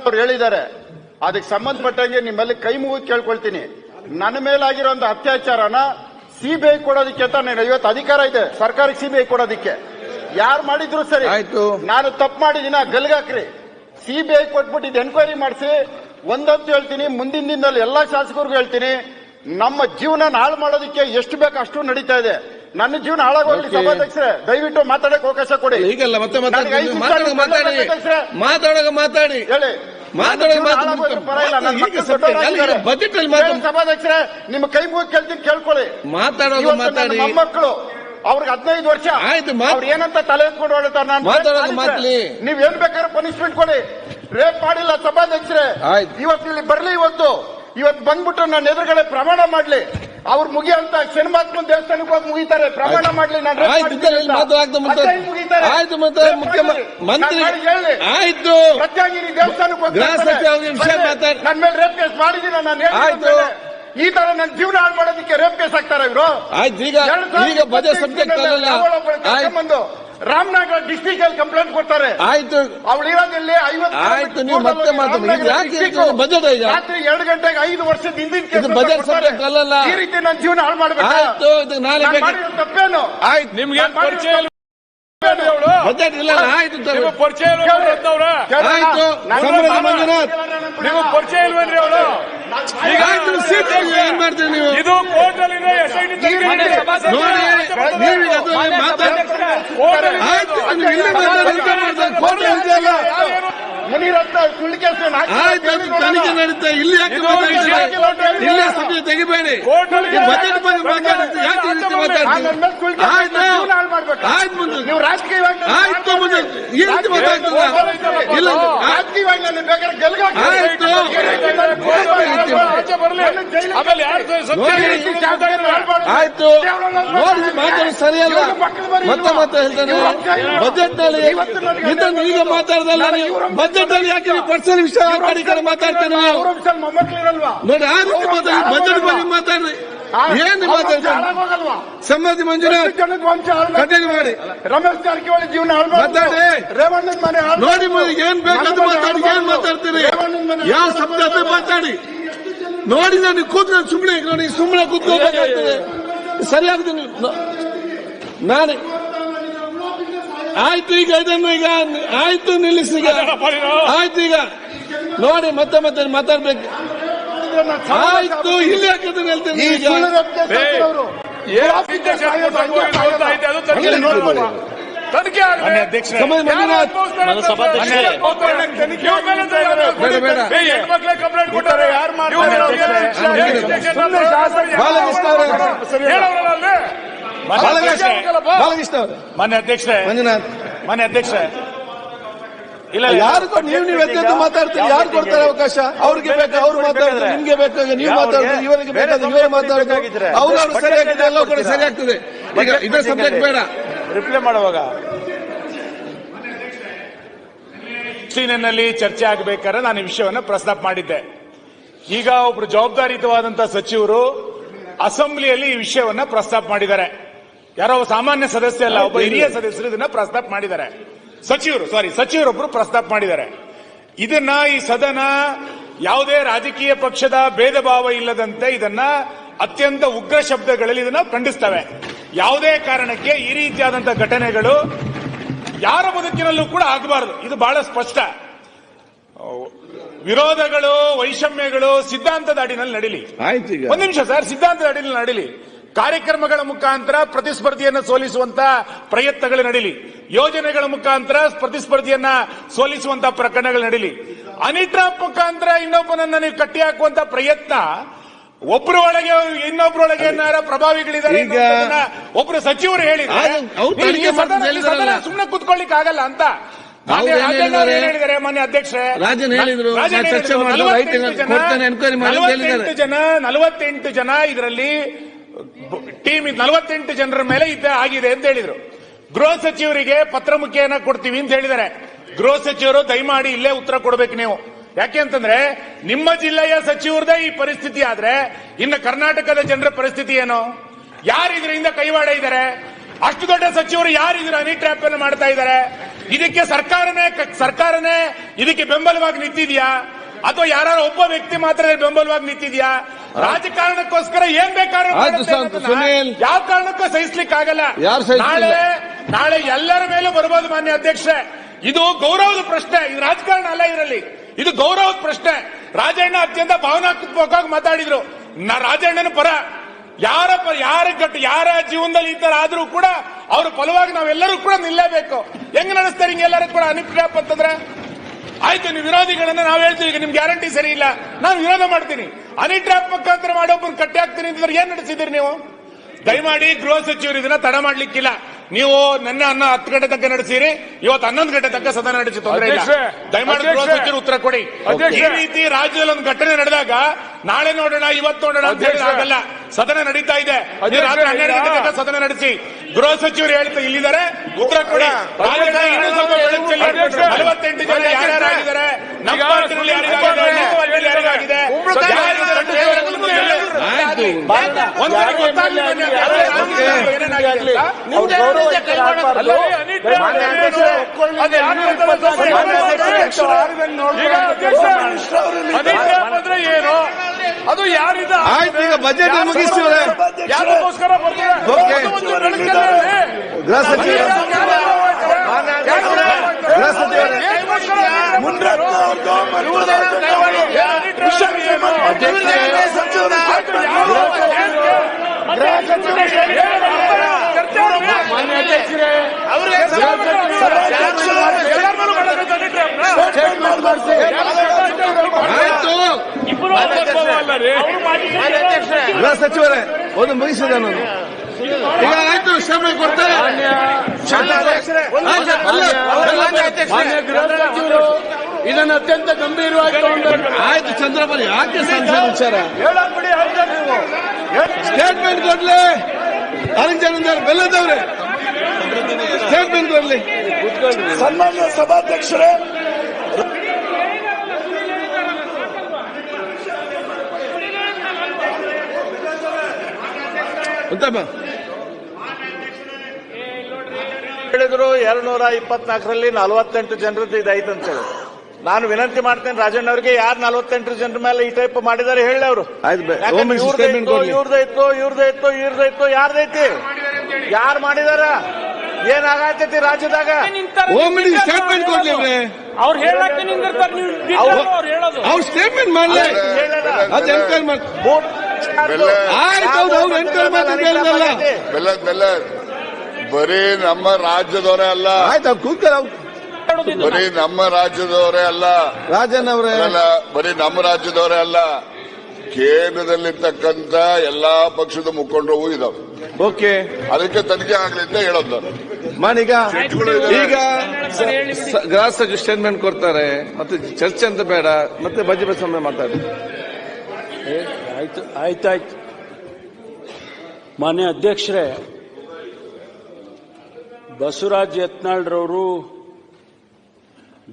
ಅವ್ರು ಹೇಳಿದ್ದಾರೆ. ಅದಕ್ಕೆ ಸಂಬಂಧಪಟ್ಟಂಗೆ ನಿಮ್ಮಲ್ಲಿ ಕೈ ಮುಗಿದು ಕೇಳ್ಕೊಳ್ತೀನಿ. ನನ್ನ ಮೇಲಾಗಿರೋ ಅತ್ಯಾಚಾರನ ಸಿಬಿಐ ಕೊಡೋದಕ್ಕೆ ಅಂತ ನಾನು ಇವತ್ತು ಅಧಿಕಾರ ಇದೆ ಸರ್ಕಾರಕ್ಕೆ ಸಿಬಿಐ ಕೊಡೋದಕ್ಕೆ. ಯಾರು ಮಾಡಿದ್ರು ಸರಿ, ನಾನು ತಪ್ಪು ಮಾಡಿದಿನ ಗಲ್ಗಾಕ್ರಿ, ಸಿಬಿಐ ಕೊಟ್ಬಿಟ್ಟು ಎನ್ಕ್ವೈರಿ ಮಾಡಿಸಿ. ಒಂದಂತೂ ಹೇಳ್ತೀನಿ, ಮುಂದಿನ ದಿನದಲ್ಲಿ ಎಲ್ಲಾ ಶಾಸಕರಿಗೂ ಹೇಳ್ತೀನಿ, ನಮ್ಮ ಜೀವನ ಹಾಳು ಮಾಡೋದಕ್ಕೆ ಎಷ್ಟು ಬೇಕು ಅಷ್ಟು ನಡೀತಾ ಇದೆ. ನನ್ನ ಜೀವನ ಹಾಳಾಗೋಗ್ಲಿ. ಸಭಾಧ್ಯಕ್ಷರೇ ದಯವಿಟ್ಟು ಮಾತಾಡಕ್ಕೆ ಅವಕಾಶ ಕೊಡಿ. ಈಗಲ್ಲ ಮತ್ತೆ ಮಾತಾಡಿ ಹೇಳಿ ಬಜೆಟ್ ಅಲ್ಲಿ ಸಭಾಧ್ಯಕ್ಷರೇ ನಿಮ್ಮ ಕೈ ಮುಗಿ ಕೇಳ್ತೀನಿ, ಕೇಳ್ಕೊಳ್ಳಿ. ಮಾತಾಡೋದು ಮಾತಾಡಿ. ಮೊಮ್ಮಕ್ಕಳು ಅವ್ರಿಗೆ 15 ವರ್ಷ ಅವ್ರು ಏನಂತ ತಲೆ ಎತ್ಕೊಂಡು ಹೊರಡ್ತಾರೆ. ನೀವ್ ಏನ್ ಬೇಕಾದ್ರೆ ಪನಿಷ್ಮೆಂಟ್ ಕೊಡಿ. ರೇಪ್ ಮಾಡಿಲ್ಲ ಸಭಾಧ್ಯಕ್ಷರೇ, ಇವತ್ತು ಇಲ್ಲಿ ಬರ್ಲಿ. ಇವತ್ತು ಬಂದ್ಬಿಟ್ಟು ನನ್ನ ಎದುರುಗಡೆ ಪ್ರಮಾಣ ಮಾಡ್ಲಿ. ಅವ್ರು ಮುಗಿಯಂತ ಶನಿಮಾತ್ಮನ ದೇವಸ್ಥಾನಕ್ಕೆ ಹೋಗಿ ಮುಗಿತಾರೆ, ಪ್ರಮಾಣ ಮಾಡ್ಲಿ. ನಾನು ಮಂತ್ರಿ ಆಯ್ತು ಪ್ರತ್ಯಾಗಿರಿ ದೇವಸ್ಥಾನಕ್ಕೆ ಹೋಗಿ ನನ್ನ ಮೇಲೆ ರೇಪ್ ಕೇಸ್ ಮಾಡಿದೀನಿ. ನಾನು ಈ ತರ ನನ್ನ ಜೀವನ ಹಾಳು ಮಾಡೋದಕ್ಕೆ ರೇಪ್ ಕೇಸ್ ಹಾಕ್ತಾರೆ ಇವರು. ಈಗ ಬಜೆಟ್ ಸಬ್ಜೆಕ್ಟ್ ಬಂದು ರಾಮನಗರ ಡಿಸ್ಟಿಕ್ ಅಲ್ಲಿ ಕಂಪ್ಲೇಂಟ್ ಕೊಡ್ತಾರೆ. ಆಯ್ತು ಅವಳು ಇರೋದಿಲ್ಲಿ 50. ಆಯ್ತು ನೀವು ಮತ್ತೆ ಮಾತಾಡಿ. ಬಜೆಟ್ ರಾತ್ರಿ 2 ಗಂಟೆಗೆ 5 ವರ್ಷದ ಹಿಂದಿನ ಬಜೆಟ್ ಸಬ್ಜೆಕ್ಟ್ ಅಲ್ಲಲ್ಲ. ಈ ರೀತಿ ನನ್ನ ಜೀವನ ಹಾಳು ಮಾಡಬೇಕು. ಆಯ್ತು ನಾಳೆ ತಪ್ಪೇನು? ಆಯ್ತು ನಿಮ್ಗೆ ಬಜೆಟ್ ಇಲ್ಲ. ಆಯ್ತು ಪರಿಚಯ ಆಯ್ತು ಮಂಜುನಾಥ್ ನೀವು ಪರಿಚಯ ಇಲ್ವೇನ್ರಿ ಅವಳು? ಈಗ ಏನ್ ಮಾಡ್ತೀರಿ ನೀವು? ಇದು ಕೋರ್ಟ್ ಅಲ್ಲಿ ನೋಡಿ ನೀವೀಗ ಆಯ್ತು ತನಿಖೆ ನಡೀತಾ. ಇಲ್ಲಿ ಯಾಕೆ ಇಲ್ಲೇ ಸಭೆ ತೆಗಿಬೇಡಿ. ಬಜೆಟ್ ಬಗ್ಗೆ ಮಾತಾಡ್ತೀವಿ. ಯಾಕೆ ಮಾತಾಡ್ತೀವಿ? ಆಯ್ತು ಆಯ್ತು ಮುಂದೆ ಆಯ್ತು ಮುಂದೆ ಈ ರೀತಿ ಮಾತಾಡ್ತದ ಇಲ್ಲ. ಆಯ್ತು ಆಯ್ತು ನೋಡಿ ಮಾತಾಡೋದು ಸರಿಯಲ್ಲ. ಮತ್ತೆ ಹೇಳ್ತಾನೆ ಬಜೆಟ್ ನಲ್ಲಿ ಇದನ್ನು ಈಗ ಮಾತಾಡ್ದಲ್ಲ ನೀವು. ಬಜೆಟ್ ಅಲ್ಲಿ ಯಾಕೆ ಪರ್ಸನಲ್ ವಿಷಯ ಮಾಡಿ ಮಾತಾಡ್ತೇನೆ ನಾವು ನೋಡಿ. ಆ ರೀತಿ ಮಾತಾಡಿ ಬಜೆಟ್ ಬಗ್ಗೆ ಮಾತಾಡ್ರಿ. ಏನು ಮಾತಾಡ್ತಾರೆ ಸಮಾಧಿ ಮಂಜುನಾಥ್ ಕಟೇರಿ ಮಾಡಿ ರಮೇಶ್ ಜಾರಕಿಹೊಳಿ ಜೀವನ ಮಾತಾಡಿ. ರೇವಣ್ಣನ ಮನೆ ನೋಡಿ ಏನ್ ಬೇಕಾದ್ರೂ ಮಾತಾಡಿ. ಏನ್ ಮಾತಾಡ್ತೀರಿ? ಯಾವ ಶಬ್ದ ಮಾತಾಡಿ. ನೋಡಿ ನಾನು ಕೂತ್ ಸುಮ್ಮನೆ ನೋಡಿ ಸುಮ್ಮನೆ ಕೂತ್ಕೋಬೇಕಾಗ್ತದೆ. ಸರಿಯಾಗ್ತೀನಿ ನಾನು. ಆಯ್ತು ಈಗ ಇದನ್ನು ಈಗ ಆಯ್ತು ನಿಲ್ಲಿಸಿ. ಈಗ ಆಯ್ತು ಈಗ ನೋಡಿ ಮತ್ತೆ ಮಾತಾಡ್ಬೇಕು. ಆಯ್ತು ಇಲ್ಲಿ ಹಾಕಿದ್ರೆ ಹೇಳ್ತೇನೆ. ಈಗ ತನಿಖೆ ಮಂಜುನಾಥ್ ಕಂಪ್ಲೇಂಟ್ ಕೊಟ್ಟಾರೆ. ಯಾರು ಮಾನ್ಯ ಅಧ್ಯಕ್ಷರೇ ಮಾನ್ಯ ಅಧ್ಯಕ್ಷರೇ ಇಲ್ಲ ಯಾರು ನೀವು ಎದ್ದು ಮಾತಾಡ್ತೀರಿ. ಯಾರು ಕೊಡ್ತಾರೆ ಅವಕಾಶ? ಅವ್ರಿಗೆ ಬೇಕಾ ಅವ್ರು ಮಾತಾಡ್ತಾರೆ, ನಿಮ್ಗೆ ಬೇಕಾಗ ನೀವು ಮಾತಾಡ್ತೀರಿ, ಇವರಿಗೆ ಬೇಕಾದ ಇವರೇ ಮಾತಾಡ್ತಾರೆ. ಅವ್ರು ಸರಿಯಾಗ್ತದೆ, ಎಲ್ಲ ಕಡೆ ಸರಿಯಾಗ್ತದೆ. ಈಗ ಇದೇ ಸಬ್ಜೆಕ್ಟ್ ಬೇಡ ರಿಪ್ಲೈ ಮಾಡುವಾಗ ನಲ್ಲಿ ಚರ್ಚೆ ಆಗಬೇಕಾದ್ರೆ ನಾನು ಈ ವಿಷಯವನ್ನು ಪ್ರಸ್ತಾಪ ಮಾಡಿದ್ದೆ. ಈಗ ಒಬ್ರು ಜವಾಬ್ದಾರಿಯುತವಾದಂತಹ ಸಚಿವರು ಅಸೆಂಬ್ಲಿಯಲ್ಲಿ ಈ ವಿಷಯವನ್ನ ಪ್ರಸ್ತಾಪ ಮಾಡಿದ್ದಾರೆ. ಯಾರೋ ಸಾಮಾನ್ಯ ಸದಸ್ಯ ಅಲ್ಲ, ಒಬ್ಬ ಹಿರಿಯ ಸದಸ್ಯರು ಇದನ್ನ ಪ್ರಸ್ತಾಪ ಮಾಡಿದ್ದಾರೆ. ಸಚಿವರೊಬ್ಬರು ಪ್ರಸ್ತಾಪ ಮಾಡಿದ್ದಾರೆ. ಇದನ್ನ ಈ ಸದನ ಯಾವುದೇ ರಾಜಕೀಯ ಪಕ್ಷದ ಭೇದ ಭಾವ ಇಲ್ಲದಂತೆ ಇದನ್ನ ಅತ್ಯಂತ ಉಗ್ರ ಶಬ್ದಗಳಲ್ಲಿ ಇದನ್ನ ಖಂಡಿಸ್ತವೆ. ಯಾವುದೇ ಕಾರಣಕ್ಕೆ ಈ ರೀತಿಯಾದಂತಹ ಘಟನೆಗಳು ಯಾರ ಬದುಕಿನಲ್ಲೂ ಕೂಡ ಆಗಬಾರದು. ಇದು ಬಹಳ ಸ್ಪಷ್ಟ. ವಿರೋಧಗಳು, ವೈಷಮ್ಯಗಳು ಸಿದ್ಧಾಂತದ ಅಡಿನಲ್ಲಿ ನಡೀಲಿ. ಒಂದು ನಿಮಿಷ ಸರ್, ಸಿದ್ಧಾಂತದ ಅಡಿನಲ್ಲಿ ನಡೀಲಿ. ಕಾರ್ಯಕ್ರಮಗಳ ಮುಖಾಂತರ ಪ್ರತಿಸ್ಪರ್ಧಿಯನ್ನು ಸೋಲಿಸುವಂತ ಪ್ರಯತ್ನಗಳು ನಡೀಲಿ. ಯೋಜನೆಗಳ ಮುಖಾಂತರ ಪ್ರತಿಸ್ಪರ್ಧಿಯನ್ನ ಸೋಲಿಸುವಂತ ಪ್ರಕರಣಗಳು ನಡೀಲಿ. ಹನಿ ಟ್ರಾಪ್ ಮುಖಾಂತರ ಇನ್ನೊಬ್ಬನನ್ನ ನೀವು ಕಟ್ಟಿ ಹಾಕುವಂತ ಪ್ರಯತ್ನ, ಒಬ್ಬರ ಒಳಗೆ ಇನ್ನೊಬ್ಬರೊಳಗೆ ಏನಾರ ಪ್ರಭಾವಿಗಳಿದ್ದಾರೆ ಒಬ್ರು ಸಚಿವರು ಹೇಳಿದ್ದಾರೆ. ಸುಮ್ಮನೆ ಕುತ್ಕೊಳ್ಳಿಕ್ಕೆ ಆಗಲ್ಲ ಅಂತ ಹೇಳಿದ್ದಾರೆ ಮಾನ್ಯ ಅಧ್ಯಕ್ಷರೇ. 48 ಜನ ಇದರಲ್ಲಿ ಟೀಮ್ 48 ಜನರ ಮೇಲೆ ಆಗಿದೆ ಅಂತ ಹೇಳಿದ್ರು. ಗೃಹ ಸಚಿವರಿಗೆ ಪತ್ರ ಮುಖೇನ ಕೊಡ್ತೀವಿ ಅಂತ ಹೇಳಿದ್ದಾರೆ. ಗೃಹ ಸಚಿವರು ದಯಮಾಡಿ ಇಲ್ಲೇ ಉತ್ತರ ಕೊಡಬೇಕು ನೀವು. ಯಾಕೆ ಅಂತಂದ್ರೆ ನಿಮ್ಮ ಜಿಲ್ಲೆಯ ಸಚಿವರದೇ ಈ ಪರಿಸ್ಥಿತಿ ಆದ್ರೆ ಇನ್ನು ಕರ್ನಾಟಕದ ಜನರ ಪರಿಸ್ಥಿತಿ ಏನು? ಯಾರು ಇದರಿಂದ ಕೈವಾಡ ಇದ್ದಾರೆ? ಅಷ್ಟು ದೊಡ್ಡ ಸಚಿವರು ಯಾರು ಇದರ ಹನಿ ಟ್ರ್ಯಾಪ್ ಅನ್ನು ಮಾಡ್ತಾ ಇದ್ದಾರೆ? ಇದಕ್ಕೆ ಸರ್ಕಾರನೇ ಇದಕ್ಕೆ ಬೆಂಬಲವಾಗಿ ನಿಂತಿದ್ಯಾ ಅಥವಾ ಯಾರು ಒಬ್ಬ ವ್ಯಕ್ತಿ ಮಾತ್ರ ಬೆಂಬಲವಾಗಿ ನಿಂತಿದ್ಯಾ? ರಾಜಕಾರಣಕ್ಕೋಸ್ಕರ ಏನ್ ಬೇಕಾದ್ರೂ ಯಾವ ಕಾರಣಕ್ಕೂ ಸಹಿಸ್ಲಿಕ್ಕಾಗಲ್ಲ. ನಾಳೆ ಎಲ್ಲರ ಮೇಲೂ ಬರ್ಬೋದು ಮಾನ್ಯ ಅಧ್ಯಕ್ಷರೇ. ಇದು ಗೌರವದ ಪ್ರಶ್ನೆ, ಇದು ರಾಜಕಾರಣ ಅಲ್ಲ. ಇದರಲ್ಲಿ ಇದು ಗೌರವದ ಪ್ರಶ್ನೆ. ರಾಜಣ್ಣ ಅತ್ಯಂತ ಭಾವನಾತ್ಮಕವಾಗಿ ಮಾತಾಡಿದ್ರು. ರಾಜಣ್ಣನ ಪರ ಯಾರ ಜೀವನದಲ್ಲಿ ಈ ತರ ಆದ್ರೂ ಕೂಡ ಅವ್ರ ಫಲವಾಗಿ ನಾವೆಲ್ಲರೂ ಕೂಡ ನಿಲ್ಲಬೇಕು. ಹೆಂಗ್ ನಡೆಸ್ತಾರೆ ಹಿಂಗೆಲ್ಲರೂ ಕೂಡ ಅನಿಟ್ರ್ಯಾಪ್ ಅಂತಂದ್ರೆ? ಆಯ್ತು, ನೀವು ವಿರೋಧಿಗಳನ್ನ ನಾವು ಹೇಳ್ತೀವಿ, ಈಗ ನಿಮ್ ಗ್ಯಾರಂಟಿ ಸರಿ ಇಲ್ಲ, ನಾನು ವಿರೋಧ ಮಾಡ್ತೀನಿ. ಅನಿಟ್ರ್ಯಾಪ್ ಮುಖಾಂತರ ಮಾಡೋಬ್ಬರು ಕಟ್ಟಿ ಹಾಕ್ತೀನಿ ಅಂತಂದ್ರೆ ಏನ್ ನಡೆಸಿದ್ರಿ ನೀವು? ದಯಮಾಡಿ ಗೃಹ ಸಚಿವರು ಇದನ್ನ ತಡ ಮಾಡ್ಲಿಕ್ಕಿಲ್ಲ. ನೀವು ನನ್ನ 10 ಗಂಟೆ ತನಕ ನಡೆಸಿರಿ, ಇವತ್ತು 11 ಗಂಟೆ ತನಕ ಸದನ ನಡೆಸಿ ತೊಂದರೆ ಇಲ್ಲ. ದಯಮಾಡಿ ಗೃಹ ಸಚಿವರು ಉತ್ತರ ಕೊಡಿ. ಈ ರೀತಿ ರಾಜ್ಯದಲ್ಲಿ ಒಂದು ಘಟನೆ ನಡೆದಾಗ ನಾಳೆ ನೋಡೋಣ ಇವತ್ತು ನೋಡೋಣ ಅಂತ ಹೇಳಿ ಆಗಲ್ಲ. ಸದನ ನಡೀತಾ ಇದೆ, ರಾತ್ರಿ 12 ಗಂಟೆ ತನಕ ಸದನ ನಡೆಸಿ. ಗೃಹ ಸಚಿವರು ಹೇಳ್ತಾ ಇಲ್ಲಿದ್ದಾರೆ, ಉತ್ತರ ಕೊಡಿ. 48 ಜನ ಯಾರ್ಯಾರಾಗಿದ್ದಾರೆ, ನಮ್ಮ ಪಾರ್ಟಿನಲ್ಲಿ ಯಾರಿಗಾಗಿದೆ, ನಿಮ್ಮ ಪಾರ್ಟಿಯಲ್ಲಿ ಯಾರಿಗಾಗಿದೆ, ಒಂದ್ಸರಿ ಗೊತ್ತಾಗ್ಲಿ ಏನೇನಾಗಿದೆ. ಏನು ಅದು ಯಾರಿದ? ಆಯ್ತು, ಈಗ ಬಜೆಟ್ ಮುಗಿಸ್ತೀವಲ್ಲ, ಯಾರಿಗೋಸ್ಕರ ಗೃಹ ಸಚಿವ ಗೃಹ ಸಚಿವರೇ ಒಂದು ಮುಗಿಸಿದೆ ನಾನು. ಈಗ ಆಯ್ತು, ಕ್ಷಮೆ ಕೊಡ್ತಾರೆ. ಇದನ್ನು ಅತ್ಯಂತ ಗಂಭೀರವಾಗಿ ಆಯ್ತು ಚಂದ್ರಪ್ಪನ್, ಯಾಕೆ ವಿಚಾರ ಸ್ಟೇಟ್ಮೆಂಟ್ ಕೊಡ್ಲಿ. ಅರಂಜನಂದರ್ ಬೆಲ್ಲದವ್ರೆ ಸ್ಟೇಟ್ಮೆಂಟ್ ಕೊಡ್ಲಿ. ಸನ್ಮಾನ್ಯ ಸಭಾಧ್ಯಕ್ಷರೇ, ಹೇಳಿದ್ರು 224ರಲ್ಲಿ 48 ಜನರದ್ದು ಇದಾಯ್ತು ಅಂತ ಹೇಳಿ. ನಾನು ವಿನಂತಿ ಮಾಡ್ತೇನೆ ರಾಜಣ್ಣ ಅವರಿಗೆ, ಯಾರು 48 ಜನರ ಮೇಲೆ ಈ ಟೈಪ್ ಮಾಡಿದ್ದಾರೆ ಹೇಳಿ ಅವರು. ಇವ್ರದೈತು ಯಾರ್ದೈತಿ, ಯಾರು ಮಾಡಿದಾರ, ಏನಾಗತೈತಿ ರಾಜ್ಯದಾಗ? ಸ್ಟೇಟ್ಮೆಂಟ್ ಕೊಡ್ಲಿ. ಅವ್ರು ಹೇಳಕ್ಕೆ ಅವ್ರು ಸ್ಟೇಟ್ಮೆಂಟ್ ಮಾಡಲಿ. ಅದು ಎನ್ಕ್ವೈರಿ ಮಾಡಿ. ಬರೀ ನಮ್ಮ ರಾಜ್ಯದವರೇ ಅಲ್ಲ, ಆಯ್ತು ಅವ್ರು ಕೂತ್ಕೊಳ್ಳ. ಬರೀ ನಮ್ಮ ರಾಜ್ಯದವರೇ ಅಲ್ಲ, ರಾಜನ್ ಅವರೇ ಬರೀ ನಮ್ಮ ರಾಜ್ಯದವರೇ ಅಲ್ಲ, ಕೇಂದ್ರದಲ್ಲಿರ್ತಕ್ಕಂಥ ಎಲ್ಲಾ ಪಕ್ಷದ ಮುಖಂಡರು ಇದಾವೆ. ಓಕೆ, ಅದಕ್ಕೆ ತನಿಖೆ ಆಗ್ಲಿ ಅಂತ ಹೇಳೋದು ನಾನು. ಮಾಡೀಗ ಈಗ ಗೃಹ ಸಚಿವ ಸ್ಟೇಟ್ಮೆಂಟ್ ಕೊಡ್ತಾರೆ, ಮತ್ತೆ ಚರ್ಚೆ ಅಂತ ಬೇಡ, ಮತ್ತೆ ಬಜೆಟ್ ಸಮಯ ಮಾತಾಡಿ. ಆಯ್ತಾಯ್ತು. ಮಾನ್ಯ ಅಧ್ಯಕ್ಷರೇ, ಬಸವರಾಜ ಯತ್ನಾಳ್ರವರು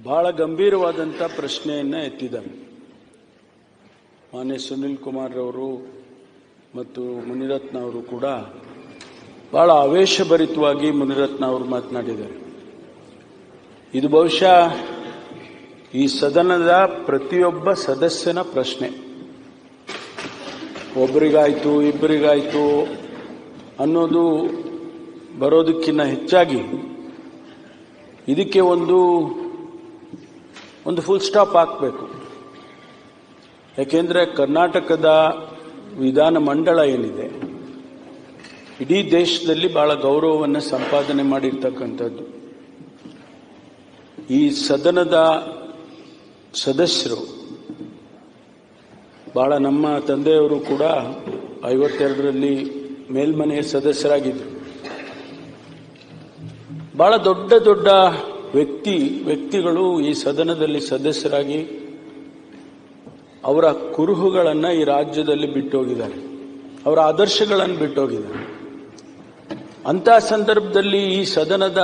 ಬಹಳ ಗಂಭೀರವಾದಂಥ ಪ್ರಶ್ನೆಯನ್ನ ಎತ್ತಿದ್ದಾರೆ. ಮಾನ್ಯ ಸುನಿಲ್ ಕುಮಾರ್ ಅವರು ಮತ್ತು ಮುನಿರತ್ನ ಅವರು ಕೂಡ ಬಹಳ ಆವೇಶಭರಿತವಾಗಿ ಮುನಿರತ್ನ ಅವರು ಮಾತನಾಡಿದ್ದಾರೆ. ಇದು ಬಹುಶಃ ಈ ಸದನದ ಪ್ರತಿಯೊಬ್ಬ ಸದಸ್ಯನ ಪ್ರಶ್ನೆ. ಒಬ್ಬರಿಗಾಯ್ತು ಇಬ್ಬರಿಗಾಯ್ತು ಅನ್ನೋದು ಬರೋದಕ್ಕಿಂತ ಹೆಚ್ಚಾಗಿ ಇದಕ್ಕೆ ಒಂದು ಫುಲ್ ಸ್ಟಾಪ್ ಹಾಕಬೇಕು. ಯಾಕೆಂದ್ರೆ ಕರ್ನಾಟಕದ ವಿಧಾನ ಮಂಡಳ ಏನಿದೆ, ಇಡೀ ದೇಶದಲ್ಲಿ ಬಹಳ ಗೌರವವನ್ನು ಸಂಪಾದನೆ ಮಾಡಿರ್ತಕ್ಕಂಥದ್ದು. ಈ ಸದನದ ಸದಸ್ಯರು ಬಹಳ, ನಮ್ಮ ತಂದೆಯವರು ಕೂಡ 52ರಲ್ಲಿ ಮೇಲ್ಮನೆಯ ಸದಸ್ಯರಾಗಿದ್ದರು. ಬಹಳ ದೊಡ್ಡ ದೊಡ್ಡ ವ್ಯಕ್ತಿಗಳು ಈ ಸದನದಲ್ಲಿ ಸದಸ್ಯರಾಗಿ ಅವರ ಕುರುಹುಗಳನ್ನು ಈ ರಾಜ್ಯದಲ್ಲಿ ಬಿಟ್ಟೋಗಿದ್ದಾರೆ, ಅವರ ಆದರ್ಶಗಳನ್ನು ಬಿಟ್ಟೋಗಿದ್ದಾರೆ. ಅಂತಹ ಸಂದರ್ಭದಲ್ಲಿ ಈ ಸದನದ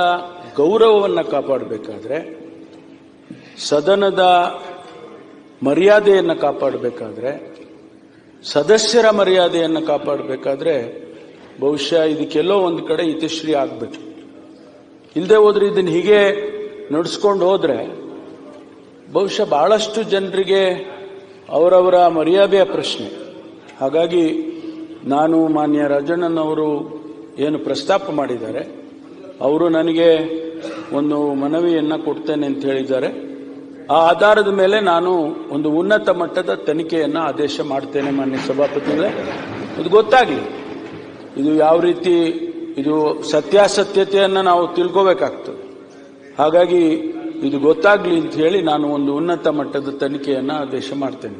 ಗೌರವವನ್ನು ಕಾಪಾಡಬೇಕಾದ್ರೆ, ಸದನದ ಮರ್ಯಾದೆಯನ್ನು ಕಾಪಾಡಬೇಕಾದ್ರೆ, ಸದಸ್ಯರ ಮರ್ಯಾದೆಯನ್ನು ಕಾಪಾಡಬೇಕಾದ್ರೆ ಬಹುಶಃ ಇದಕ್ಕೆಲ್ಲೋ ಒಂದು ಕಡೆ ಇತಿಶ್ರೀ ಆಗಬೇಕು. ಇಲ್ಲದೆ ಹೋದ್ರೆ ಇದನ್ನು ಹೀಗೆ ನಡೆಸ್ಕೊಂಡು ಹೋದ್ರೆ ಬಹುಶಃ ಬಹಳಷ್ಟು ಜನರಿಗೆ ಅವರವರ ಮರ್ಯಾದೆಯ ಪ್ರಶ್ನೆ. ಹಾಗಾಗಿ ನಾನು ಮಾನ್ಯ ರಾಜಣ್ಣನವರು ಏನು ಪ್ರಸ್ತಾಪ ಮಾಡಿದ್ದಾರೆ, ಅವರು ನನಗೆ ಒಂದು ಮನವಿಯನ್ನ ಕೊಡ್ತೇನೆ ಅಂತ ಹೇಳಿದ್ದಾರೆ. ಆ ಆಧಾರದ ಮೇಲೆ ನಾನು ಒಂದು ಉನ್ನತ ಮಟ್ಟದ ತನಿಖೆಯನ್ನ ಆದೇಶ ಮಾಡ್ತೇನೆ ಮಾನ್ಯ ಸಭಾಪತಿಗಳೇ. ಇದು ಗೊತ್ತಾಗಲಿ, ಇದು ಯಾವ ರೀತಿ ಇದು ಸತ್ಯಾಸತ್ಯತೆಯನ್ನ ನಾವು ತಿಳ್ಕೋಬೇಕಾಗ್ತದೆ. ಹಾಗಾಗಿ ಇದು ಗೊತ್ತಾಗ್ಲಿ ಅಂತ ಹೇಳಿ ನಾನು ಒಂದು ಉನ್ನತ ಮಟ್ಟದ ತನಿಖೆಯನ್ನ ಆದೇಶ ಮಾಡ್ತೇನೆ.